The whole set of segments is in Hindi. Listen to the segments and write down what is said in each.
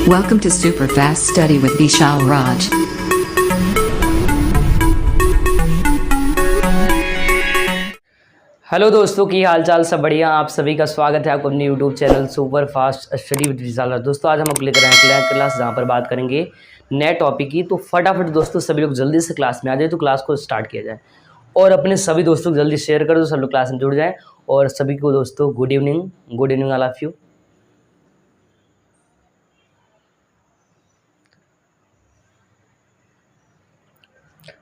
Welcome to Superfast Study with Vishal Raj. Hello दोस्तों, की हाल चाल सब बढ़िया। आप सभी का स्वागत है आपको अपने YouTube channel super fast study with Vishal Raj. दोस्तों आज हम लोग लेकर आए हैं क्लास जहाँ पर बात करेंगे नए टॉपिक की। तो फटाफट दोस्तों सभी लोग जल्दी से क्लास में आ जाए, तो क्लास को स्टार्ट किया जाए और अपने सभी दोस्तों को जल्दी शेयर कर दो, सब लोग क्लास में जुड़ जाएँ। और सभी को दोस्तों good evening all of you.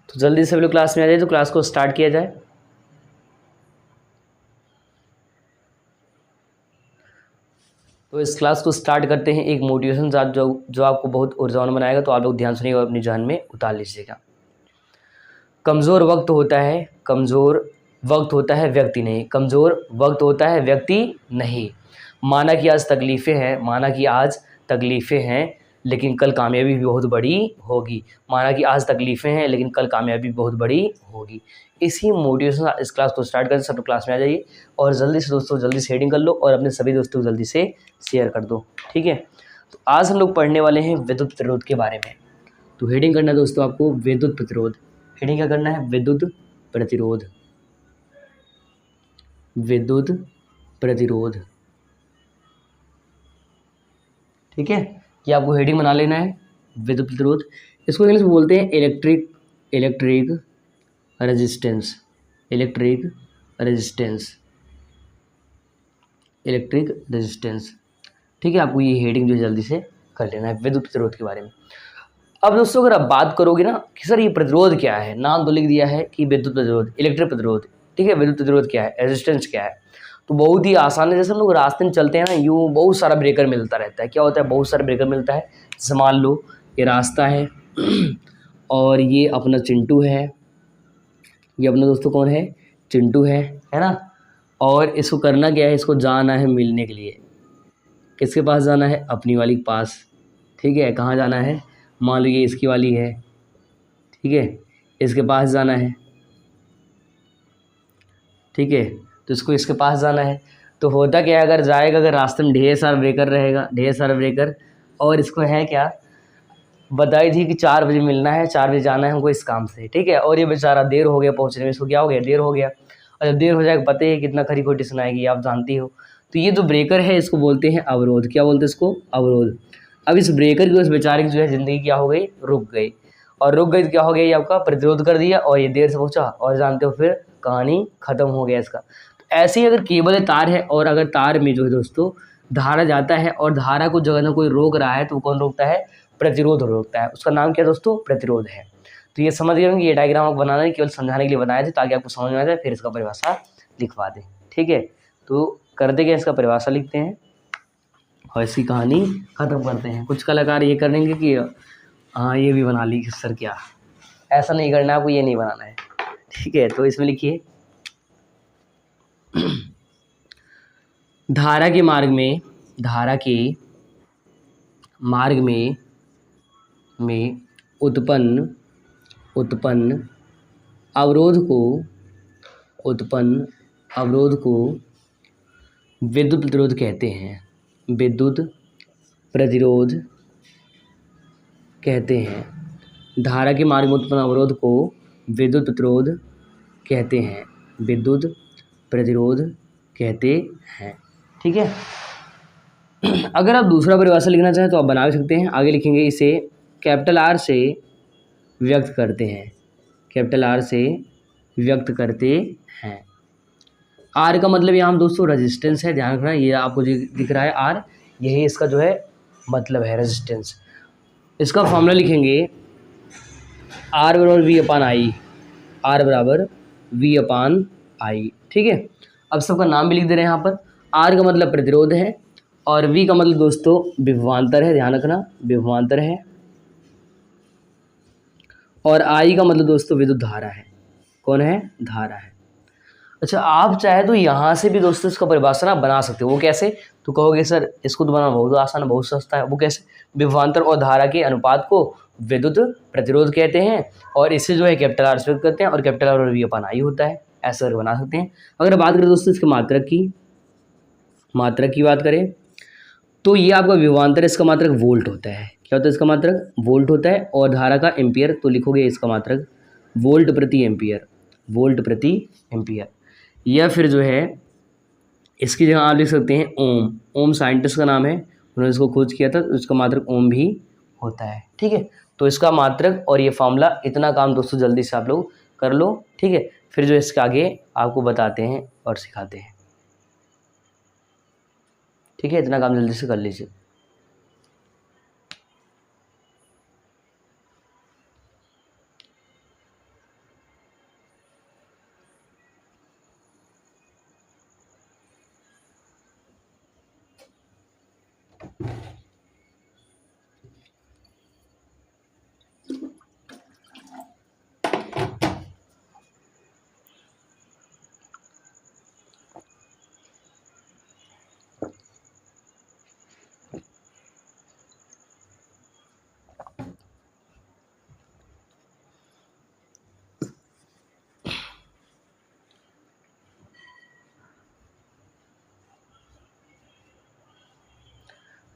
तो जल्दी सभी लोग क्लास में आ जाए, तो क्लास को स्टार्ट किया जाए। तो इस क्लास को स्टार्ट करते हैं एक मोटिवेशन साथ जो आपको बहुत ऊर्जावान बनाएगा। तो आप लोग ध्यान सुनिएगा और अपनी जान में उतार लीजिएगा। कमज़ोर वक्त होता है व्यक्ति नहीं। कमज़ोर वक्त होता है व्यक्ति नहीं। माना कि आज तकलीफ़ें हैं लेकिन कल कामयाबी भी बहुत बड़ी होगी। माना कि आज तकलीफ़ें हैं लेकिन कल कामयाबी बहुत बड़ी होगी। इसी मोटिवेशन इस क्लास को स्टार्ट करें। सब क्लास में आ जाइए और जल्दी से दोस्तों जल्दी से हेडिंग कर लो और अपने सभी दोस्तों को जल्दी से शेयर कर दो, ठीक है। तो आज हम लोग पढ़ने वाले हैं विद्युत प्रतिरोध के बारे में। तो हेडिंग करना है दोस्तों आपको विद्युत प्रतिरोध। हेडिंग क्या करना है? विद्युत प्रतिरोध। विद्युत प्रतिरोध, ठीक है। ये आपको हेडिंग बना लेना है विद्युत प्रतिरोध। इसको इंग्लिश में बोलते हैं इलेक्ट्रिक रेजिस्टेंस, ठीक है। आपको ये हेडिंग जो जल्दी से कर लेना है विद्युत प्रतिरोध के बारे में। अब दोस्तों अगर आप बात करोगे ना कि सर ये प्रतिरोध क्या है, नाम तो लिख दिया है कि विद्युत प्रतिरोध, इलेक्ट्रिक प्रतिरोध, ठीक है। विद्युत प्रतिरोध क्या है, रेजिस्टेंस क्या है, तो बहुत ही आसान है। जैसे हम लोग रास्ते में चलते हैं ना, यूँ बहुत सारा ब्रेकर मिलता रहता है। क्या होता है? बहुत सारा ब्रेकर मिलता है। जैसे मान लो ये रास्ता है और ये अपना चिंटू है, ये अपना दोस्तों कौन है? चिंटू है ना। और इसको करना क्या है? इसको जाना है मिलने के लिए। किसके पास जाना है? अपनी वाली के पास, ठीक है। कहाँ जाना है? मान लो ये इसकी वाली है, ठीक है, इसके पास जाना है, ठीक है। तो इसको इसके पास जाना है। तो होता क्या है, अगर रास्ते में ढेर सारा ब्रेकर और इसको है क्या, बताई थी कि 4 बजे मिलना है, 4 बजे जाना है हमको इस काम से, ठीक है। और ये बेचारा देर हो गया पहुंचने में, इसको क्या हो गया? देर हो गया। और जब देर हो जाएगा पता है कितना खरी खोटी सुनाएगी, आप जानती हो। तो ये जो ब्रेकर है इसको बोलते हैं अवरोध। क्या बोलते हैं इसको? अवरोध। अब इस ब्रेकर की, उस बेचारे की जो है ज़िंदगी क्या हो गई? रुक गई। और रुक गई तो क्या हो गया? ये आपका प्रतिरोध कर दिया और ये देर से पहुँचा और जानते हो फिर कहानी ख़त्म हो गया इसका। ऐसे ही अगर केबल तार है और अगर तार में जो है दोस्तों धारा जाता है और धारा को जगह कोई रोक रहा है, तो कौन रोकता है? प्रतिरोध रोकता है। उसका नाम क्या दोस्तों? प्रतिरोध है। तो ये समझ गए कि ये डायग्राम आपको बनाना है केवल समझाने के लिए बनाए थे, ताकि आपको समझ में आ जाए, फिर इसका परिभाषा लिखवा दें, ठीक है। तो करते क्या, इसका परिभाषा लिखते हैं और इसकी कहानी ख़त्म करते हैं। कुछ कलाकार ये करेंगे कि हाँ ये भी बना ली सर, क्या ऐसा नहीं करना है आपको, ये नहीं बनाना है, ठीक है। तो इसमें लिखिए धारा के मार्ग में उत्पन्न अवरोध को विद्युत प्रतिरोध कहते हैं। विद्युत प्रतिरोध कहते हैं। धारा के मार्ग में उत्पन्न अवरोध को विद्युत प्रतिरोध कहते हैं। विद्युत प्रतिरोध कहते हैं, ठीक है। अगर आप दूसरा परिभाषा लिखना चाहें तो आप बना भी सकते हैं। आगे लिखेंगे इसे कैपिटल आर से व्यक्त करते हैं। कैपिटल आर से व्यक्त करते हैं। आर का मतलब यहाँ दोस्तों रेजिस्टेंस है, ध्यान रखना। ये आपको दिख रहा है आर, यही इसका जो है मतलब है रेजिस्टेंस। इसका फॉर्मूला लिखेंगे आर बराबर वी अपान आई। आर बराबर वी अपान आई, ठीक है। अब सबका नाम भी लिख दे रहे हैं यहाँ पर। आर का मतलब प्रतिरोध है और वी का मतलब दोस्तों विभवांतर है, ध्यान रखना, विभवांतर है। और आई का मतलब दोस्तों विद्युत धारा है। कौन है? धारा है। अच्छा, आप चाहे तो यहाँ से भी दोस्तों इसका परिभाषा ना बना सकते हो। वो कैसे? तो कहोगे सर इसको तो बनाना बहुत आसान है, बहुत सस्ता है। वो कैसे? विभवांतर और धारा के अनुपात को विद्युत प्रतिरोध कहते हैं और इससे जो है कैपिटल आर से व्यक्त करते हैं और कैपिटल आर और वी अपान आई होता है। ऐसा करके बना सकते हैं। अगर बात करें दोस्तों इसके मात्रक की बात करें तो ये आपका विभवांतर, इसका मात्रक वोल्ट होता है। क्या होता है इसका मात्रक? वोल्ट होता है। और धारा का एम्पियर, तो लिखोगे इसका मात्रक वोल्ट प्रति एम्पियर, वोल्ट प्रति एम्पियर। या फिर जो है इसकी जगह आप लिख सकते हैं ओम। ओम साइंटिस्ट का नाम है, उन्होंने इसको खोज किया था, तो इसका मात्रक ओम भी होता है। ठीक है, तो इसका मात्रक और ये फॉर्मूला, इतना काम दोस्तों जल्दी से आप लोग कर लो। ठीक है, फिर जो इसके आगे आपको बताते हैं और सिखाते हैं। ठीक है, इतना काम जल्दी से कर लीजिए।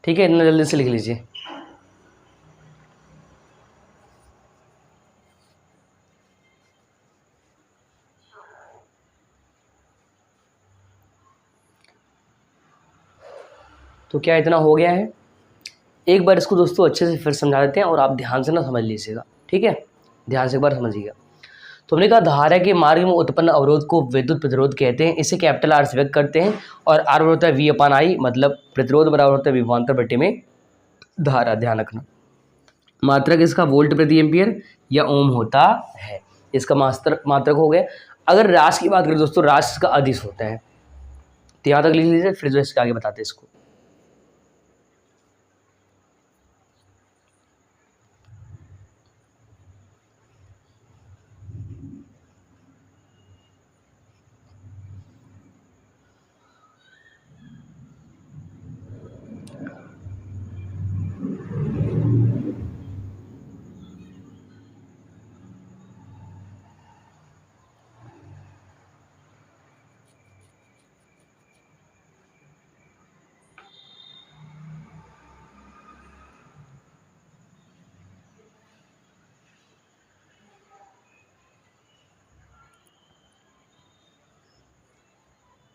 ठीक है, इतना जल्दी से लिख लीजिए। तो क्या इतना हो गया है? एक बार इसको दोस्तों अच्छे से फिर समझा देते हैं और आप ध्यान से ना समझ लीजिएगा। ठीक है, ध्यान से एक बार समझिएगा। तो हमने कहा धारा के मार्ग में उत्पन्न अवरोध को विद्युत प्रतिरोध कहते हैं। इसे कैपिटल आर से व्यक्त करते हैं और आर होता है वी अपान आई, मतलब प्रतिरोध बराबर होता है विभवांतर बटे में धारा। ध्यान रखना, मात्रक इसका वोल्ट प्रति एम्पियर या ओम होता है। इसका मात्रक हो गया। अगर राशि की बात करें दोस्तों, राशि इसका अदिश होता है। तो यहाँ तक लिख लीजिए, फिर जो इसके आगे बताते हैं इसको।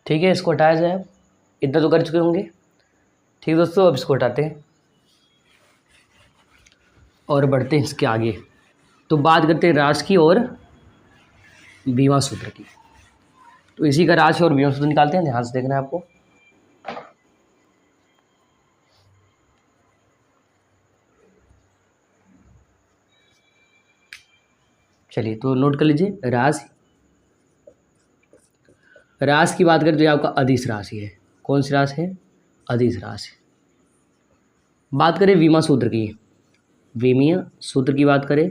ठीक है, इसको हटाया जाए। इतना तो कर चुके होंगे। ठीक है दोस्तों, अब इसको हटाते हैं और बढ़ते हैं इसके आगे। तो बात करते हैं राशि की और बीमा सूत्र की। तो इसी का राशि और बीमा सूत्र निकालते हैं, ध्यान से देखना है आपको। चलिए, तो नोट कर लीजिए। राशि, राशि की बात करें तो ये आपका अदिश राशि है। कौन सी राशि है? अदिश राशि। बात करें बीमा सूत्र की, विमीय सूत्र की बात करें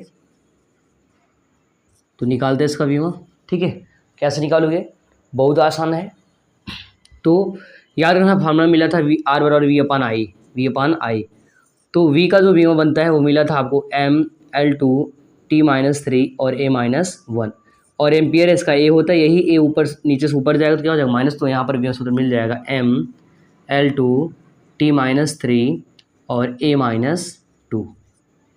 तो निकालते हैं इसका बीमा। ठीक है, कैसे निकालोगे? बहुत आसान है। तो याद रखना, फार्मूला मिला था वी आर बराबर वी अपान आई, वी अपान आई। तो वी का जो बीमा बनता है वो मिला था आपको M L two T minus three और ए माइनस वन। और एम्पियर इसका ए होता है, यही ए ऊपर नीचे से ऊपर जाएगा तो क्या हो जाएगा? माइनस। तो यहाँ पर बीमा सूत्र मिल जाएगा M L two T minus three और A minus two,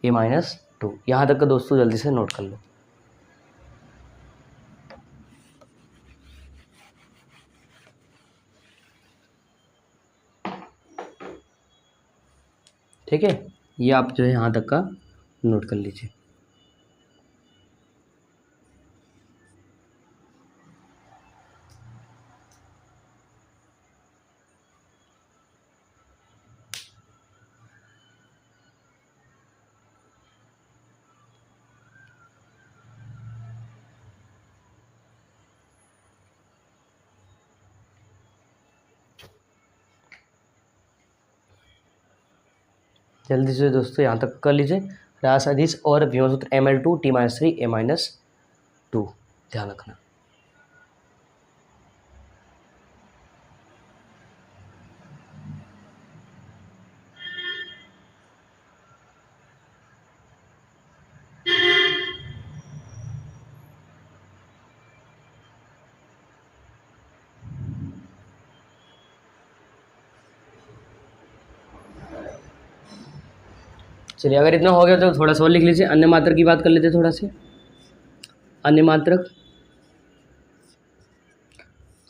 A minus two. यहाँ तक का दोस्तों जल्दी से नोट कर लो। ठीक है, ये आप जो है यहाँ तक का नोट कर लीजिए। जल्दी से दोस्तों यहाँ तक कर लीजिए। राशि अदिश और बीमा सूत्र M L two T minus three A minus two, ध्यान रखना। चलिए, अगर इतना हो गया तो थोड़ा सा और लिख लीजिए। अन्य मात्रक की बात कर लेते हैं थोड़ा से। अन्य मात्रक,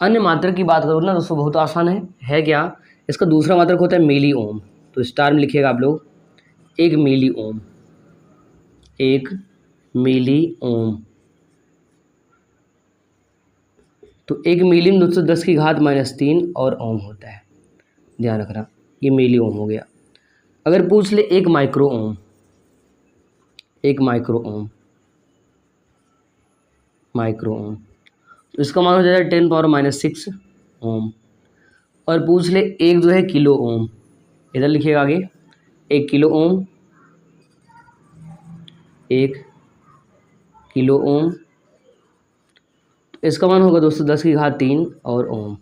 अन्य मात्रक की बात करूँ ना दोस्तों, बहुत आसान है क्या? इसका दूसरा मात्रक होता है मिली ओम। तो स्टार में लिखिएगा आप लोग, एक मिली ओम, एक मिली ओम। तो एक मिली में दोस्तों 10 की घात -3 और ओम होता है, ध्यान रखना। ये मिली ओम हो गया। अगर पूछ ले एक माइक्रो ओम, एक माइक्रो ओम, माइक्रो ओम, तो इसका मान हो जाएगा 10⁻⁻6 ओम। और पूछ ले एक जो है किलो ओम, इधर लिखिएगा आगे, एक किलो ओम, एक किलो ओम, तो इसका मान होगा दोस्तों 10 की घात 3 और ओम।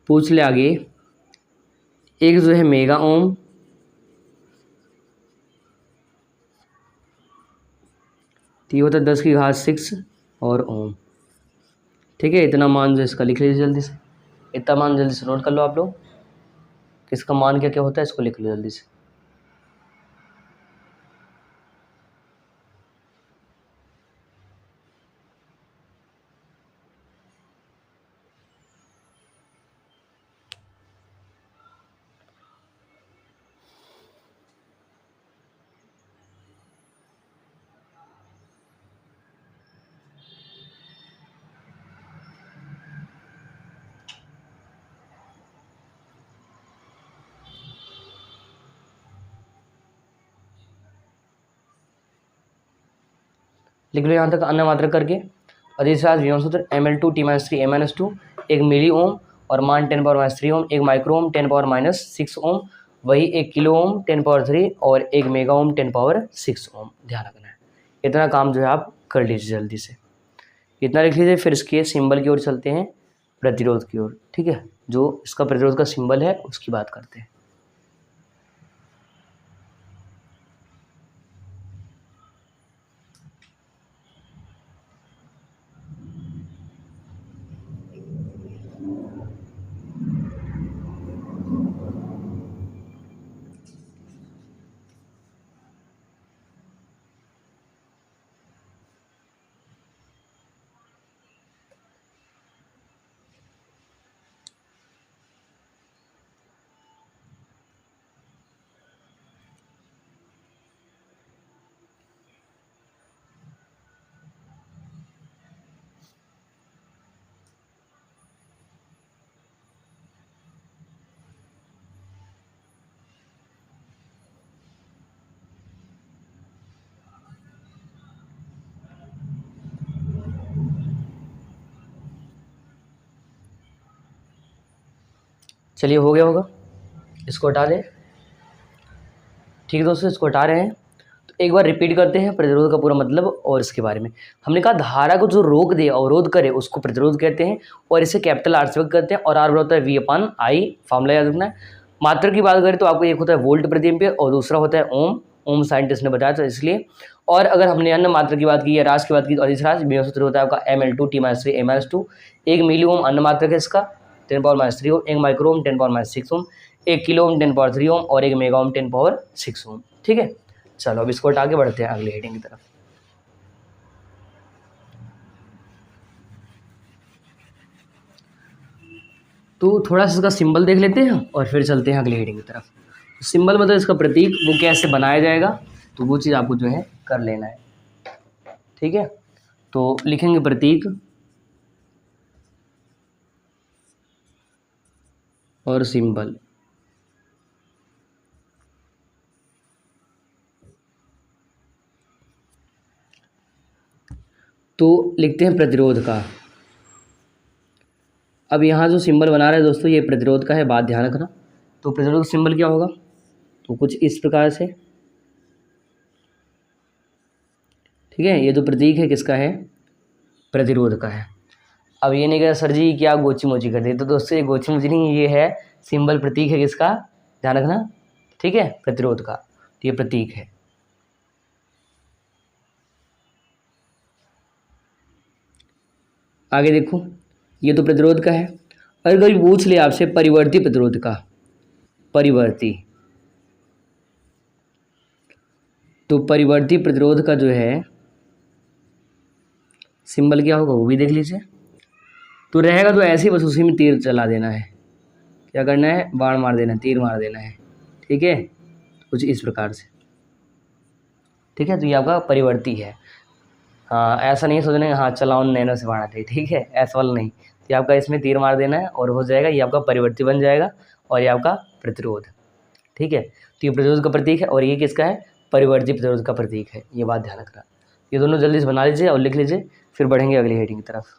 पूछ ले आगे एक जो है मेगा ओम, तो ये होता है 10 की घात 6 और ओम। ठीक है, इतना मान जो इसका लिख लीजिए जल्दी से। इतना मान जल्दी से नोट कर लो आप लोग, किसका मान क्या क्या होता है, इसको लिख लो जल्दी से। लिख लो यहाँ तक अन्य मात्रक करके। अधिशास विभव सूत्र Ml2 T-3 A-2, एक मिली ओम और मान 10⁻³ ओम, एक माइक्रो ओम 10⁻⁻6 ओम, वही एक किलो ओम 10⁻³ और एक मेगा ओम 10⁻6 ओम। ध्यान रखना है, इतना काम जो है आप कर लीजिए जल्दी से। इतना लिख लीजिए। फिर इसके सिंबल की ओर चलते हैं, प्रतिरोध की ओर। ठीक है, जो इसका प्रतिरोध का सिंबल है उसकी बात करते हैं। चलिए, हो गया होगा, इसको हटा दें। ठीक है दोस्तों, इसको हटा रहे हैं। तो एक बार रिपीट करते हैं प्रतिरोध का पूरा मतलब और इसके बारे में। हमने कहा धारा को जो रोक दे, अवरोध करे, उसको प्रतिरोध कहते हैं और इसे कैपिटल आर से व्यक्त करते हैं। और आर बराबर होता है V/I, फॉर्मूला याद रखना है। मात्रक की बात करें तो आपको एक होता है वोल्ट प्रति एम्पियर और दूसरा होता है ओम। ओम साइंटिस्ट ने बताया था इसलिए। और अगर हमने अन्य मात्रक की बात की या राशि की बात की तो अधिस राशि विभव सूत्र होता है आपका Ml2 T-3 A-2, एक मिली ओम अन्य मात्रक है इसका 10⁻³ ओम, एक माइक्रो ओम 10⁻6 ओम, एक किलो ओम 10⁻³ ओम और एक मेगा ओम 10⁻6 ओम। ठीक है, चलो अब इसको आगे बढ़ते हैं अगले हेडिंग की तरफ। तो थोड़ा सा इसका सिंबल देख लेते हैं और फिर चलते हैं अगले हेडिंग की तरफ। सिंबल मतलब इसका प्रतीक, वो कैसे बनाया जाएगा, तो वो चीज़ आपको जो है कर लेना है। ठीक है, तो लिखेंगे प्रतीक और सिंबल। तो लिखते हैं प्रतिरोध का। अब यहाँ जो सिंबल बना रहे हैं दोस्तों, ये प्रतिरोध का है, बात ध्यान रखना। तो प्रतिरोध का सिंबल क्या होगा, तो कुछ इस प्रकार से। ठीक है, ये जो प्रतीक है किसका है, प्रतिरोध का है। अब ये नहीं कहा सर जी क्या गोची मोची कर दी, तो दोस्तों ये गोची मोची नहीं, ये है सिंबल, प्रतीक है किसका, ध्यान रखना। ठीक है, प्रतिरोध का, तो ये प्रतीक है। आगे देखो, ये तो प्रतिरोध का है। अगर कोई पूछ ले आपसे परिवर्ती प्रतिरोध का, परिवर्ती, तो परिवर्ती प्रतिरोध का जो है सिंबल क्या होगा वो भी देख लीजिए। तो रहेगा तो ऐसे ही, बस उसी में तीर चला देना है, क्या करना है, बाण मार देना है, तीर मार देना है, ठीक है, कुछ इस प्रकार से, ठीक है। तो ये आपका परिवर्ती है। हाँ, ऐसा नहीं सोचना है हाँ चलाओ नैनो से बाण आते, ठीक है, ऐसा वाला नहीं। तो ये आपका इसमें तीर मार देना है और हो जाएगा, ये आपका परिवर्ती बन जाएगा और ये आपका प्रतिरोध, ठीक है। तो ये प्रतिरोध का प्रतीक है और ये किसका है, परिवर्ती प्रतिरोध का प्रतीक है, ये बात ध्यान रखना। ये दोनों जल्दी से बना लीजिए और लिख लीजिए, फिर बढ़ेंगे अगली हेडिंग की तरफ।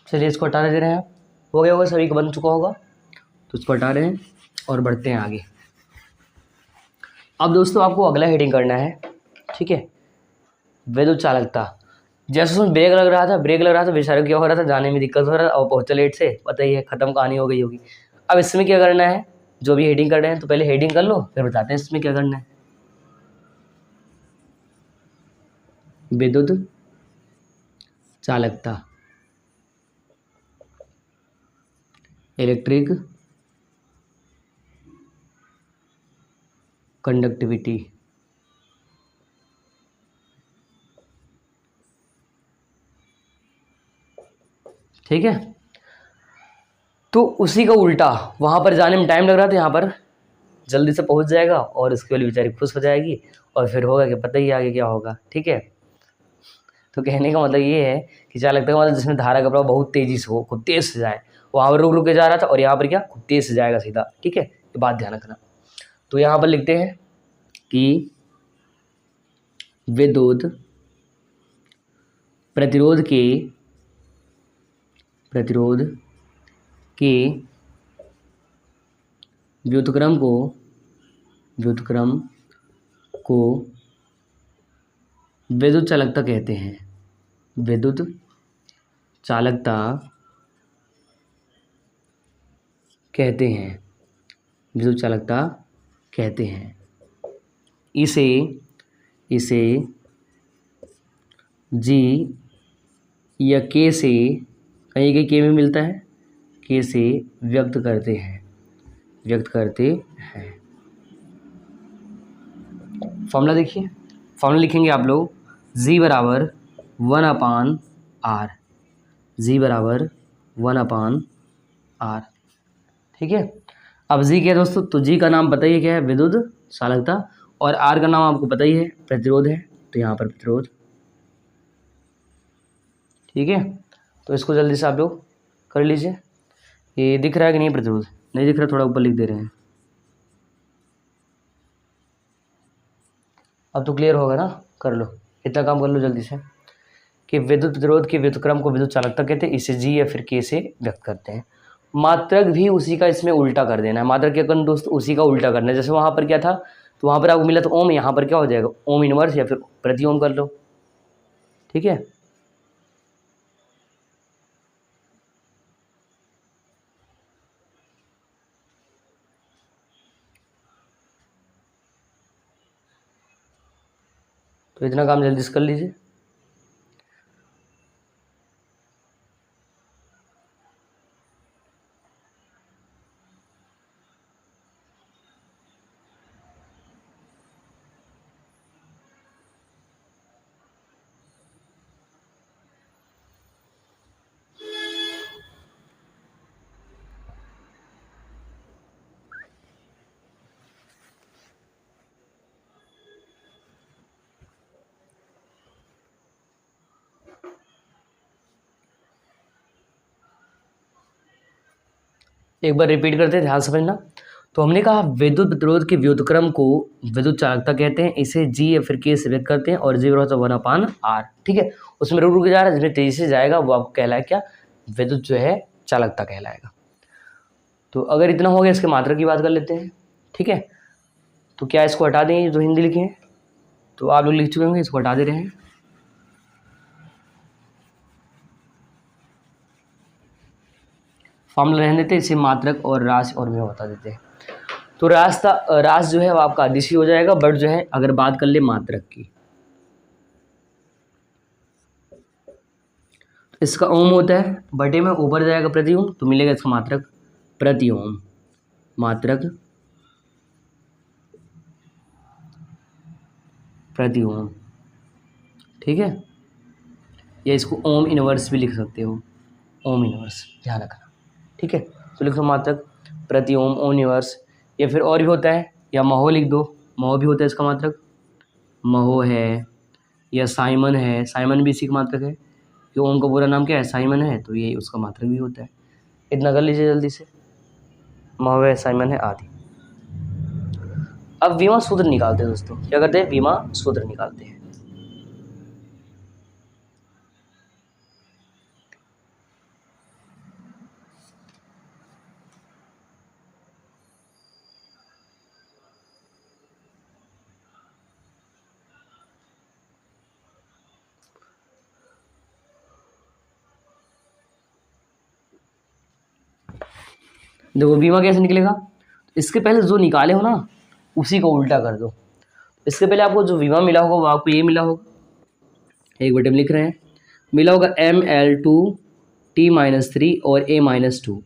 चलिए इसको हटा दे रहे हैं, हो गया होगा, सभी का बन चुका होगा, तो इसको हटा रहे हैं और बढ़ते हैं आगे। अब दोस्तों आपको अगला हेडिंग करना है, ठीक है, विद्युत चालकता। जैसे उसमें ब्रेक लग रहा था, बेचारे क्या हो रहा था, जाने में दिक्कत हो रहा था और पहुंचा लेट से, पता ही है खत्म कहानी हो गई होगी। अब इसमें क्या करना है, जो भी हेडिंग कर रहे हैं तो पहले हेडिंग कर लो, फिर बताते हैं इसमें क्या करना है। विद्युत चालकता, इलेक्ट्रिक कंडक्टिविटी, ठीक है। तो उसी का उल्टा, वहाँ पर जाने में टाइम लग रहा था, यहाँ पर जल्दी से पहुँच जाएगा और उसके वाली बेचारी खुश हो जाएगी और फिर होगा कि पता ही आगे क्या होगा, ठीक है। तो कहने का मतलब ये है कि चालकता का मतलब जिसमें धारा का प्रवाह बहुत तेजी से हो, खूब तेज से जाए, वहाँ पर रुक रुक के जा रहा था और यहाँ पर क्या खूब तेज से जाएगा सीधा, ठीक है, ये बात ध्यान रखना। तो यहाँ पर लिखते हैं कि विद्युत प्रतिरोध के व्युत्क्रम को विद्युत चालकता कहते हैं। विद्युत चालकता कहते हैं, विद्युत चालकता कहते हैं। इसे जी या के से, कहीं के में मिलता है, के से व्यक्त करते हैं। फॉर्मूला देखिए, फॉर्मूला लिखेंगे आप लोग, जी बराबर 1/r, जी बराबर 1/r, ठीक है। अब जी क्या है दोस्तों, तो जी का नाम बताइए क्या है, विद्युत चालकता, और आर का नाम आपको पता ही है, प्रतिरोध है, तो यहाँ पर प्रतिरोध, ठीक है। तो इसको जल्दी से आप लोग कर लीजिए। ये दिख रहा है कि नहीं, प्रतिरोध नहीं दिख रहा, थोड़ा ऊपर लिख दे रहे हैं। अब तो क्लियर होगा ना, कर लो, इतना काम कर लो जल्दी से, कि विद्युत प्रतिरोध के व्युत्क्रम को विद्युत चालकता कहते हैं, इसे जी या फिर के से व्यक्त करते हैं। मात्रक भी उसी का इसमें उल्टा कर देना है, मात्रक क्या करना दोस्त, उसी का उल्टा करना है। जैसे वहाँ पर क्या था, तो वहाँ पर आपको मिला तो ओम, यहाँ पर क्या हो जाएगा, ओम इनवर्स या फिर प्रति ओम कर लो, ठीक है। तो इतना काम जल्दी से कर लीजिए। एक बार रिपीट करते हैं, ध्यान समझना। तो हमने कहा विद्युत प्रतिरोध के व्युत्क्रम को विद्युत चालकता कहते हैं, इसे जी या फिर के से व्यक्त करते हैं और जी बराबर 1/r, ठीक है। उसमें रुक रुक जा रहा है, जिसमें तेजी से जाएगा वो आपको कहलाए क्या, विद्युत जो है चालकता कहलाएगा। तो अगर इतना हो गया, इसके मात्रा की बात कर लेते हैं, ठीक है। तो क्या इसको हटा देंगे जो हिंदी लिखे हैं, तो आप लोग लिख चुके होंगे, इसको हटा दे रहे हैं। फॉर्मूला रहने देते, इसे मात्रक और राशि और में बता देते हैं। तो रास जो है वो आपका अदिशी हो जाएगा, बट जो है अगर बात कर ले मात्रक की, इसका ओम होता है, बटे में ऊपर जाएगा प्रति ओम, तो मिलेगा इसका मात्रक प्रति ओम, मात्रक प्रति ओम, ठीक है। या इसको ओम इनवर्स भी लिख सकते हो, ओम इनवर्स, ध्यान रखना, ठीक है। तो लिखो मात्रक प्रति ओम, ओम इनवर्स। या फिर और भी होता है, या महो लिख दो, महो भी होता है इसका मात्रक, महो है, या साइमन है, साइमन भी इसी का मात्रक है, कि ओम का पूरा नाम क्या है, साइमन है, तो ये उसका मात्रक भी होता है। इतना कर लीजिए जल्दी से, महो है, साइमन है आदि। अब वीमा सूत्र निकालते हैं दोस्तों, क्या करते हैं, वीमा सूत्र निकालते हैं। देखो बीमा कैसे निकलेगा, इसके पहले जो निकाले हो ना उसी को उल्टा कर दो। इसके पहले आपको जो बीमा मिला होगा वो आपको ये मिला होगा, एक बटे में लिख रहे हैं, मिला होगा ML2T-3 और A-2।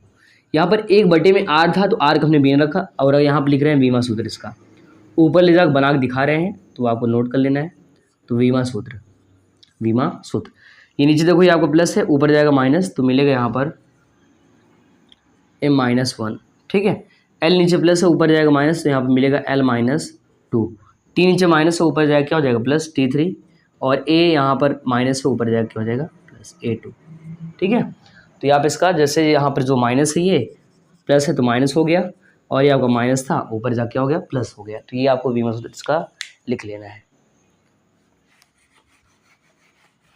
यहाँ पर एक बटे में आर था तो आर का हमने बीन रखा, और यहाँ पर लिख रहे हैं बीमा सूत्र, इसका ऊपर ले जाकर बना के दिखा रहे हैं, तो आपको नोट कर लेना है। तो बीमा सूत्र, बीमा सूत्र, ये नीचे देखो ये आपका प्लस है, ऊपर जाएगा माइनस, तो मिलेगा यहाँ पर M-1, ठीक है। L नीचे प्लस है, ऊपर जाएगा माइनस, तो यहाँ पर मिलेगा L-2। T नीचे माइनस से ऊपर जाएगा क्या हो जाएगा प्लस T3, और A यहाँ पर माइनस से ऊपर जाएगा क्या हो जाएगा प्लस A2, ठीक है। तो यहाँ पर इसका जैसे यहाँ पर जो माइनस है ये प्लस है तो माइनस हो गया, और ये आपका माइनस था ऊपर जाके क्या हो गया प्लस हो गया। तो ये आपको बीमा सूत्र इसका लिख लेना है,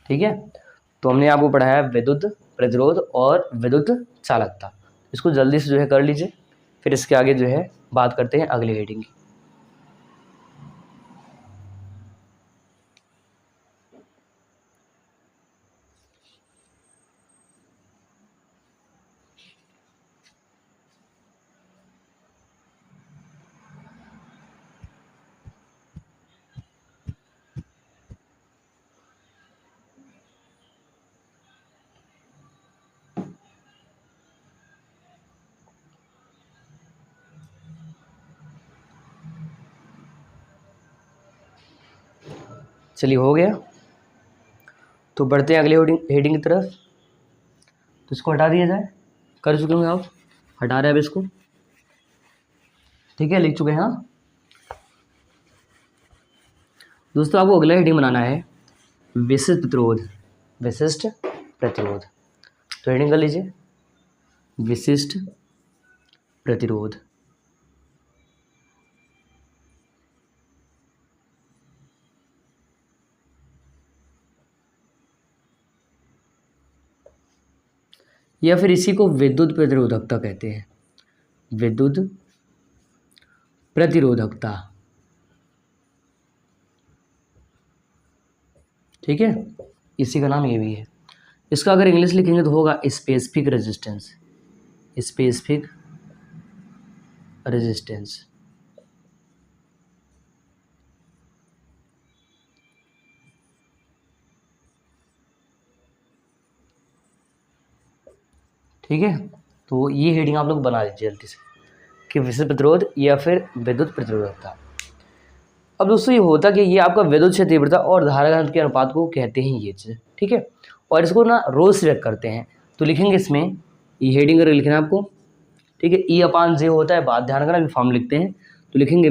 ठीक है। तो हमने आपको पढ़ाया विद्युत प्रतिरोध और विद्युत चालकता, इसको जल्दी से जो है कर लीजिए, फिर इसके आगे जो है बात करते हैं अगली हेडिंग की। चलिए हो गया, तो बढ़ते हैं अगले हेडिंग की तरफ। तो इसको हटा दिया जाए, कर चुके होंगे आप, हटा रहे हैं अब इसको, ठीक है, लिख चुके हैं। हाँ दोस्तों, आपको अगला हेडिंग बनाना है विशिष्ट प्रतिरोध, विशिष्ट प्रतिरोध। तो हेडिंग कर लीजिए विशिष्ट प्रतिरोध। या फिर इसी को विद्युत प्रतिरोधकता कहते हैं, विद्युत प्रतिरोधकता, ठीक है, इसी का नाम ये भी है। इसका अगर इंग्लिश लिखेंगे तो होगा स्पेसिफिक रेजिस्टेंस, स्पेसिफिक रेजिस्टेंस, ठीक है। तो ये हेडिंग आप लोग बना लीजिए जल्दी से, कि विशिष्ट प्रतिरोध या फिर विद्युत प्रतिरोधकता। अब दोस्तों ये होता कि ये आपका विद्युत क्षेत्र तीव्रता और धारा घनत्व के अनुपात को कहते हैं ये चीज़, ठीक है। और इसको ना रोज से व्यक्त करते हैं, तो लिखेंगे इसमें, ये हेडिंग करके लिखना है आपको, ठीक है। E/J होता है, बात ध्यान रखना, अभी फॉर्म लिखते हैं, तो लिखेंगे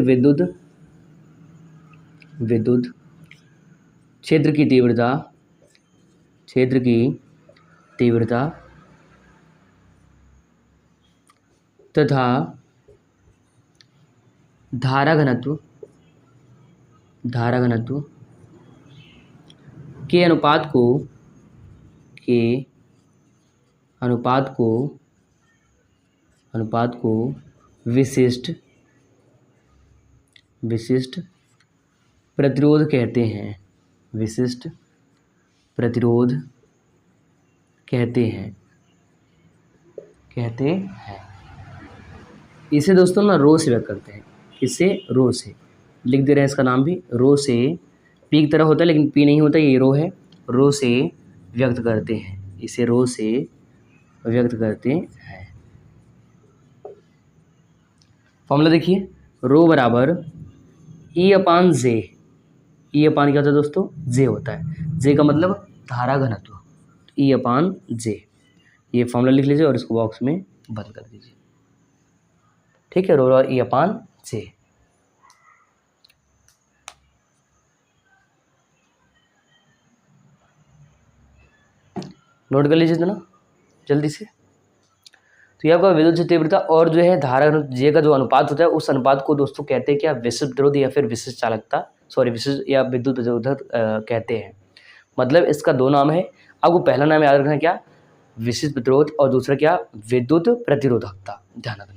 विद्युत क्षेत्र की तीव्रता, क्षेत्र की तीव्रता तथा धारा घनत्व के अनुपात को विशिष्ट प्रतिरोध कहते हैं। इसे दोस्तों ना रो से व्यक्त करते हैं। किससे? रो से। लिख दे रहे हैं इसका नाम भी, रो से। पी की तरह होता है लेकिन पी नहीं होता, ये रो है। रो से व्यक्त करते हैं, इसे रो से व्यक्त करते हैं। फॉर्मूला देखिए, रो बराबर ई अपान जे। ई अपान क्या होता है दोस्तों? जे होता है। जे का मतलब धारा घनत्व, ई अपान जे। ये फॉर्मूला लिख लीजिए और इसको बॉक्स में बंद कर दीजिए। ठीक है, रो और ई अपान जे। नोट कर लीजिए इतना जल्दी से। तो ये आपका विद्युत क्षेत्र तीव्रता और जो है धारा घनत्व जे का जो अनुपात होता है, उस अनुपात को दोस्तों कहते हैं क्या? विशिष्ट प्रतिरोध या फिर विशिष्ट चालकता, विशिष्ट या विद्युत प्रतिरोधक कहते हैं। मतलब इसका दो नाम है। आपको पहला नाम याद रखना है क्या? विशिष्ट प्रतिरोध, और दूसरा क्या? विद्युत प्रतिरोधकता। ध्यान रखना ये।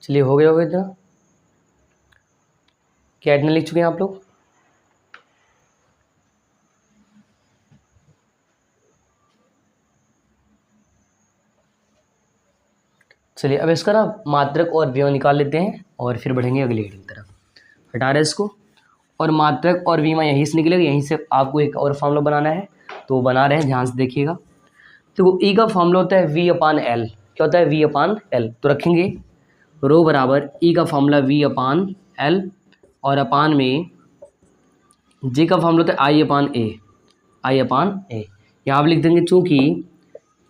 चलिए, हो गया होगा इतना। क्या इतना लिख चुके हैं आप लोग? चलिए, अब इसका ना मात्रक और विमा निकाल लेते हैं और फिर बढ़ेंगे अगली हेडिंग की तरफ। हटा रहे इसको, और मात्रक और विमा यहीं से निकलेगा। यहीं से आपको एक और फॉर्मूला बनाना है, तो बना रहे हैं, ध्यान से देखिएगा। तो ई का फॉर्मूला होता है V अपान L। क्या होता है? V अपान L। तो रखेंगे रो बराबर ई का फॉर्मूला V अपान L, और अपान में जे का फॉर्मूला होता है I अपान A। यहाँ आप लिख देंगे चूँकि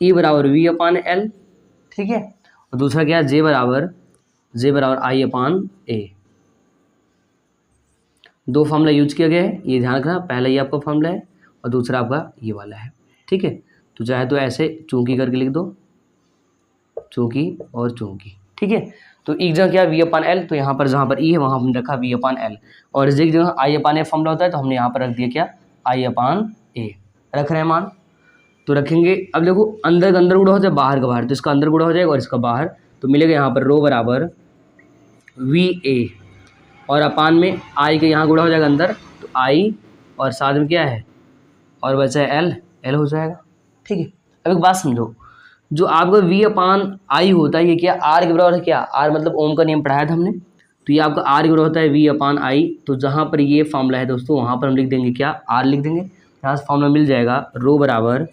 ई बराबर V अपान L, ठीक है, और दूसरा क्या है? जे बराबर I अपान A। दो फॉर्मूला यूज किया गया है, ये ध्यान रखना। पहला ये आपका फॉर्मूला है और दूसरा आपका ये वाला है। ठीक है, तो चाहे तो ऐसे चूंकि करके लिख दो, चूंकि और चूंकि। ठीक है, तो एक जगह क्या? V अपान L, तो यहाँ पर जहाँ पर ई है वहाँ हमने रखा V अपान L, और इस जगह I अपान A फॉर्मूला होता है तो हमने यहाँ पर रख दिया क्या? I upon A। रख रहे हैं मान, तो रखेंगे। अब देखो, अंदर का अंदर गुणा हो जाए, बाहर का बाहर, तो इसका अंदर गुणा हो जाएगा और इसका बाहर, तो मिलेगा यहाँ पर रो बराबर VA, और अपान में I के यहाँ गुणा हो जाएगा अंदर, तो I, और साथ में क्या है? और बचा है L हो जाएगा। ठीक है, अब एक बात समझो, जो आपका V अपान I होता है, ये क्या? R के बराबर है। क्या? R मतलब ओम का नियम पढ़ाया था हमने, तो ये आपका R के बराबर होता है V अपान I। तो जहाँ पर ये फॉर्मूला है दोस्तों, वहाँ पर हम लिख देंगे क्या? R लिख देंगे। यहाँ से फॉर्मूला मिल जाएगा रो बराबर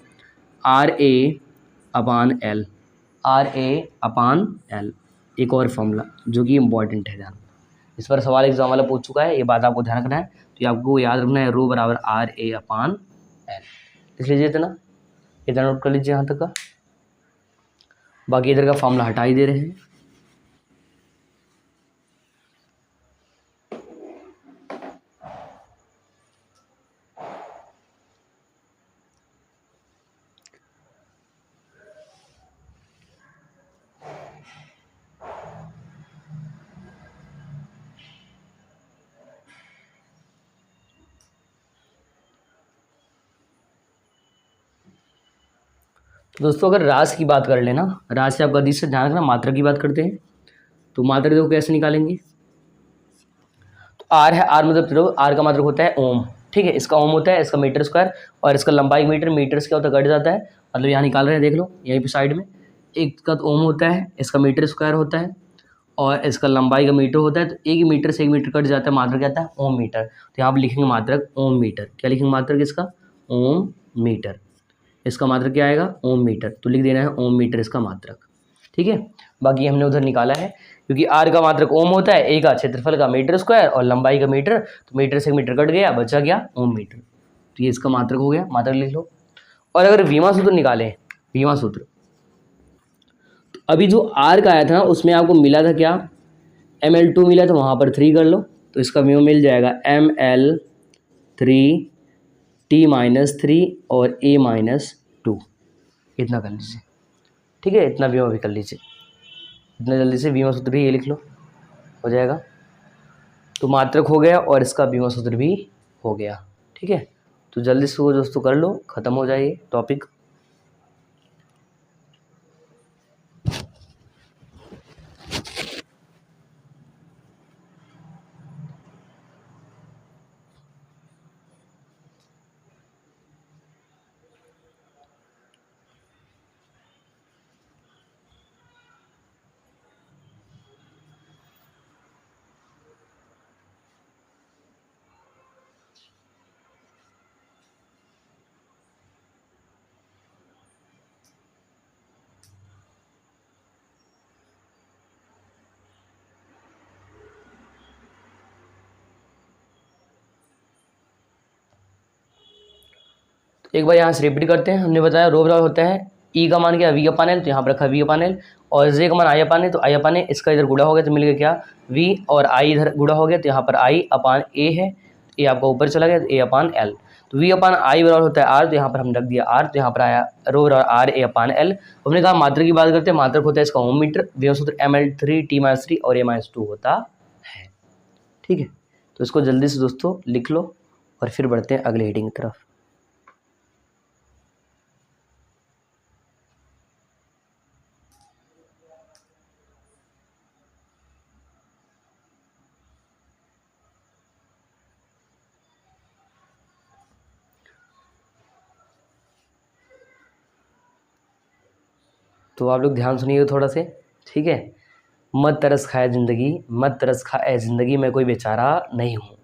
RA अपान L। एक और फॉर्मूला जो कि इम्पॉर्टेंट है, ध्यान, इस पर सवाल एग्जाम वाला पूछ चुका है, ये बात आपको ध्यान रखना है। तो ये आपको याद रखना है, रो बराबर RA अपान L। लिख लीजिए इतना नोट कर लीजिए यहाँ तक का। बाकी इधर का फॉर्मूला हटा ही दे रहे हैं। दोस्तों, अगर राशि की बात कर लेना, राशि आप गति से ध्यान रखना, मात्रा की बात करते हैं, तो मात्रा देखो कैसे निकालेंगे। तो R है, R मतलब प्रतिरोध, R का मात्रक होता है ओम। ठीक है, इसका ओम होता है, इसका मीटर स्क्वायर, और इसका लंबाई मीटर। मीटर क्या होता है? घट जाता है, मतलब यहाँ निकाल रहे हैं, देख लो यहीं पे साइड में। एक का तो ओम होता है, इसका मीटर स्क्वायर होता है, और इसका लंबाई का मीटर होता है, तो 1 मीटर से 1 मीटर कट जाता है, मात्रक क्या आता है ओम मीटर। तो यहाँ पर लिखेंगे मात्रक ओम मीटर। क्या लिखेंगे मात्रक इसका ओम मीटर। इसका मात्रक क्या आएगा ओम मीटर, तो लिख देना है ओम मीटर इसका मात्रक। ठीक है, बाकी हमने उधर निकाला है क्योंकि आर का मात्रक ओम होता है, ए का क्षेत्रफल का मीटर स्क्वायर और लंबाई का मीटर, तो मीटर से मीटर कट गया, बचा गया ओम मीटर। तो ये इसका मात्रक हो गया, मात्रक लिख लो। और अगर वीमा सूत्र निकालें, वीमा सूत्र, तो अभी जो आर का आया था उसमें आपको मिला था क्या ml2 मिला, तो वहाँ पर 3 कर लो, तो इसका वीमा मिल जाएगा ml3 t-3 और a-2, इतना कर लीजिए। ठीक है, इतना वीमा भी कर लीजिए, इतना जल्दी से वीमा सूत्र भी ये लिख लो, हो जाएगा। तो मात्रक हो गया और इसका वीमा सूत्र भी हो गया। ठीक है, तो जल्दी से वो दोस्तों कर लो, ख़त्म हो जाए टॉपिक। एक बार यहाँ से रिपीट करते हैं। हमने बताया रो बराबर होता है ई का मान क्या वी अपान एल, तो यहाँ पर रखा वी अपान एल, और जे का मान आई अपान है, तो आई अपान ए, इसका इधर गुड़ा हो गया तो मिल गया क्या वी, और आई इधर गुड़ा हो गया तो यहाँ पर आई अपान ए है, ए आपका ऊपर चला गया तो ए अपान एल, तो वी अपान आई बराबर होता है आर, तो यहाँ पर हम रख दिया आर, तो यहाँ पर आया रो बराबर आर ए अपान एल। हमने कहा मात्रक की बात करते हैं, मात्रक होता है इसका ओम मीटर, वीमा सूत्र ml3 t-3 और a-2 होता है। ठीक है, तो इसको जल्दी से दोस्तों लिख लो और फिर बढ़ते हैं अगले हेडिंग की तरफ। तो आप लोग ध्यान सुनिए थोड़ा से, ठीक है। मत तरस खाए ज़िंदगी, मत तरस खाए ज़िंदगी, मैं कोई बेचारा नहीं हूँ।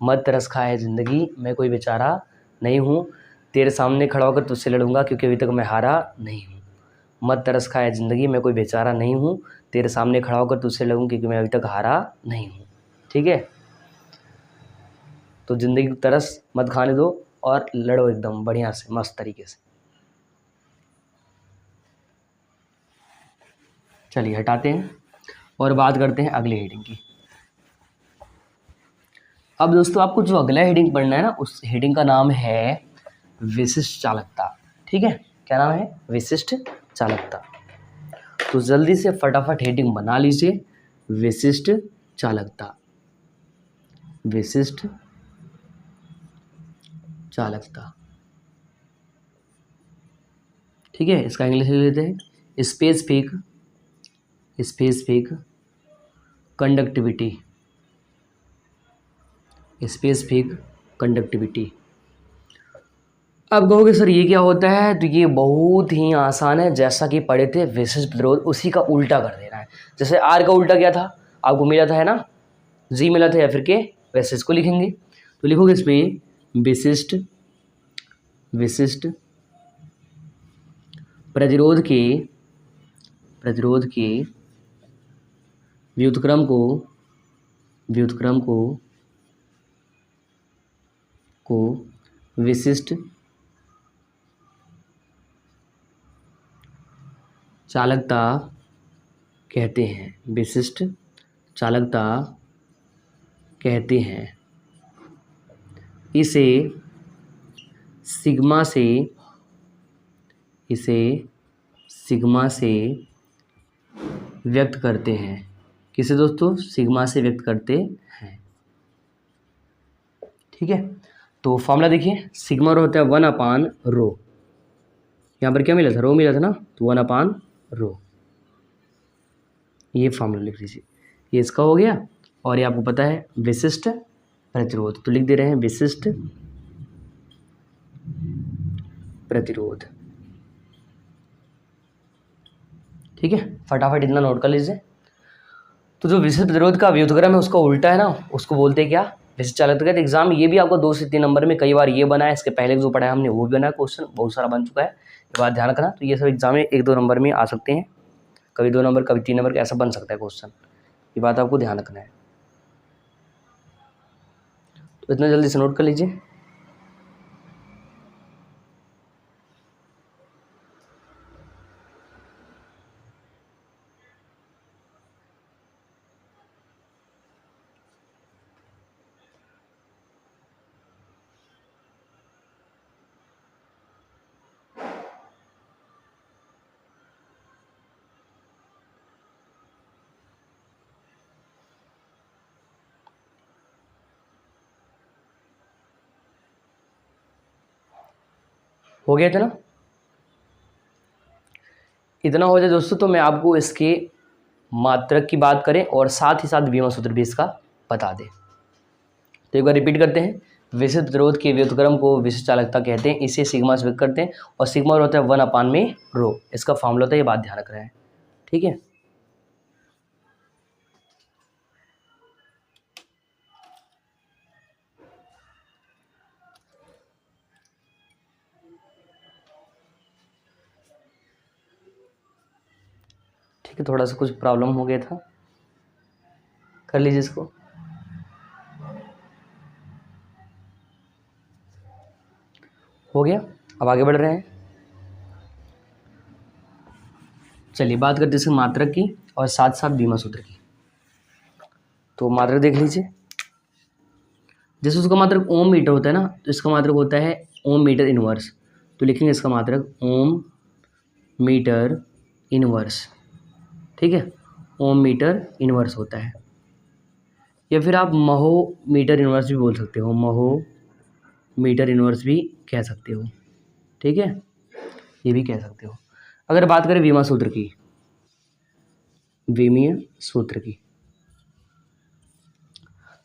मत तरस खाए ज़िंदगी, मैं कोई बेचारा नहीं हूँ, तेरे सामने खड़ा होकर तुझसे लड़ूंगा क्योंकि अभी तक मैं हारा नहीं हूँ। मत तरस खाए ज़िंदगी, मैं कोई बेचारा नहीं हूँ, तेरे सामने खड़ा होकर तुझसे लड़ूंगा क्योंकि मैं अभी तक हारा नहीं हूँ। ठीक है, तो ज़िंदगी को तरस मत खाने दो और लड़ो एकदम बढ़िया से मस्त तरीके से। चलिए हटाते हैं और बात करते हैं अगले हेडिंग की। अब दोस्तों आपको जो अगला हेडिंग पढ़ना है ना, उस हेडिंग का नाम है विशिष्ट चालकता। ठीक है, क्या नाम है विशिष्ट चालकता। तो जल्दी से फटाफट हेडिंग बना लीजिए, विशिष्ट चालकता, विशिष्ट चालकता। ठीक है, इसका इंग्लिश लिख लेते हैं specific, specific conductivity, specific conductivity. अब कहोगे सर ये क्या होता है, तो ये बहुत ही आसान है, जैसा कि पढ़े थे विशिष्ट प्रतिरोध उसी का उल्टा कर देना है। जैसे आर का उल्टा क्या था आपको मिला था, है ना, जी मिला था या फिर के, वैसे इसको लिखेंगे। तो लिखोगे इसमें विशिष्ट, विशिष्ट प्रतिरोध के, प्रतिरोध के व्युत्क्रम को, व्युत्क्रम को विशिष्ट चालकता कहते हैं, विशिष्ट चालकता कहते हैं। इसे सिग्मा से, इसे सिग्मा से व्यक्त करते हैं। किसे दोस्तों, सिग्मा से व्यक्त करते हैं। ठीक है, तो फॉर्मूला देखिए, सिग्मा रो होता है 1/रो। यहाँ पर क्या मिला था, रो मिला था ना, तो 1/रो, ये फॉर्मूला लिख लीजिए। ये इसका हो गया, और ये आपको पता है विशिष्ट प्रतिरोध, तो लिख दे रहे हैं विशिष्ट प्रतिरोध। ठीक है, फटाफट इतना नोट कर लीजिए। तो जो विशिष्ट प्रतिरोध का व्युत्क्रम है उसका उल्टा है ना, उसको बोलते हैं क्या, विशिष्ट चालकता। कहते एग्जाम ये भी आपको 2 से 3 नंबर में कई बार ये बना है, इसके पहले जो पढ़ा है हमने वो भी बना है, क्वेश्चन बहुत सारा बन चुका है, ये बात ध्यान रखना। तो ये सब एग्जाम में 1-2 नंबर में आ सकते हैं, कभी 2 नंबर कभी 3 नंबर, ऐसा बन सकता है क्वेश्चन, ये बात आपको ध्यान रखना है। तो इतना जल्दी से नोट कर लीजिए। हो गया इतना, इतना हो जाए दोस्तों तो मैं आपको इसके मात्रक की बात करें और साथ ही साथ बीमा सूत्र भी इसका बता दें। तो एक बार रिपीट करते हैं, विशिष्ट प्रतिरोध के व्युत्क्रम को विशिष्ट चालकता कहते हैं, इसे सिग्मा से व्यक्त करते हैं और सिग्मा होता है 1/ρ, इसका फॉर्मूला होता है, ये बात ध्यान रख रहे हैं, ठीक है। ठीक है, थोड़ा सा कुछ प्रॉब्लम हो गया था, कर लीजिए इसको। हो गया, अब आगे बढ़ रहे हैं। चलिए बात करते हैं इसके मात्रक की और साथ साथ बीमा सूत्र की। तो मात्रक देख लीजिए, जैसे उसका मात्रक ओम मीटर होता है ना, तो इसका मात्रक होता है ओम मीटर इनवर्स। तो लिखेंगे इसका मात्रक ओम मीटर इनवर्स, ठीक है, ओम मीटर इनवर्स होता है, या फिर आप महो मीटर इनवर्स भी बोल सकते हो, महो मीटर इनवर्स भी कह सकते हो, ठीक है, ये भी कह सकते हो। अगर बात करें विमा सूत्र की, विमीय सूत्र की,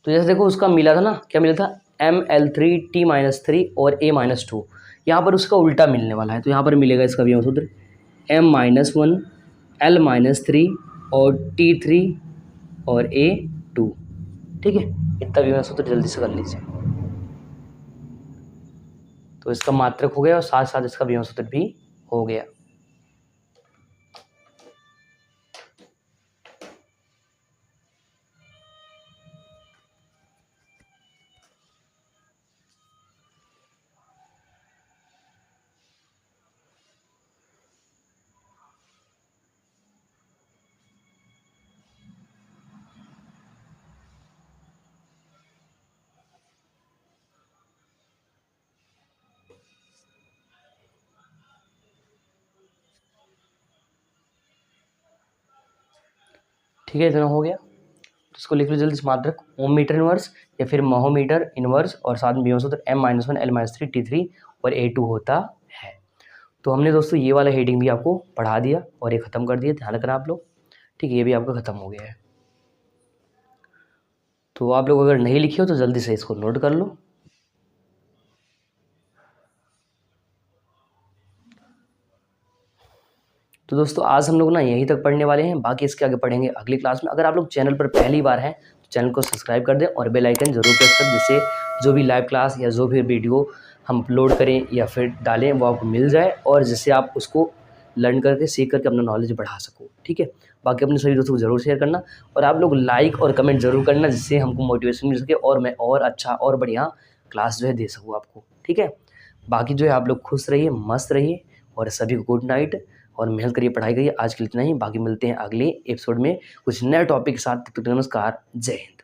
तो जैसे देखो उसका मिला था ना, क्या मिला था, ML3T-3 और A-2, यहाँ पर उसका उल्टा मिलने वाला है। तो यहाँ पर मिलेगा इसका विमा सूत्र M-1 L-3 और T3 और A2, ठीक है, इतना विमा सूत्र जल्दी से कर लीजिए। तो इसका मात्रक हो गया और साथ साथ इसका विमा सूत्र भी हो गया। ठीक है, इतना हो गया, तो इसको लिख लो जल्दी से, मात्रक ओम मीटर इनवर्स या फिर महो मीटर इनवर्स और साथ में विमा सूत्र M-1 L-3 T3 और A2 होता है। तो हमने दोस्तों ये वाला हेडिंग भी आपको पढ़ा दिया और ये ख़त्म कर दिया, ध्यान रखना आप लोग, ठीक है, ये भी आपका ख़त्म हो गया है। तो आप लोग अगर नहीं लिखे हो तो जल्दी से इसको नोट कर लो। तो दोस्तों आज हम लोग ना यहीं तक पढ़ने वाले हैं, बाकी इसके आगे पढ़ेंगे अगली क्लास में। अगर आप लोग चैनल पर पहली बार हैं तो चैनल को सब्सक्राइब कर दें और बेल आइकन जरूर प्रेस कर, जिससे जो भी लाइव क्लास या जो भी वीडियो हम अपलोड करें या फिर डालें वो आपको मिल जाए, और जिससे आप उसको लर्न करके सीख करके अपना नॉलेज बढ़ा सको, ठीक है। बाकी अपने सभी दोस्तों को ज़रूर शेयर करना और आप लोग लाइक और कमेंट ज़रूर करना, जिससे हमको मोटिवेशन मिल सके और मैं और अच्छा और बढ़िया क्लास जो है दे सकूँ आपको, ठीक है। बाकी जो है आप लोग खुश रहिए, मस्त रहिए और सभी को गुड नाइट और मेहनत करिए, पढ़ाई करिए। आज के लिए इतना ही, बाकी मिलते हैं अगले एपिसोड में कुछ नए टॉपिक के साथ। तब तक नमस्कार, जय हिंद।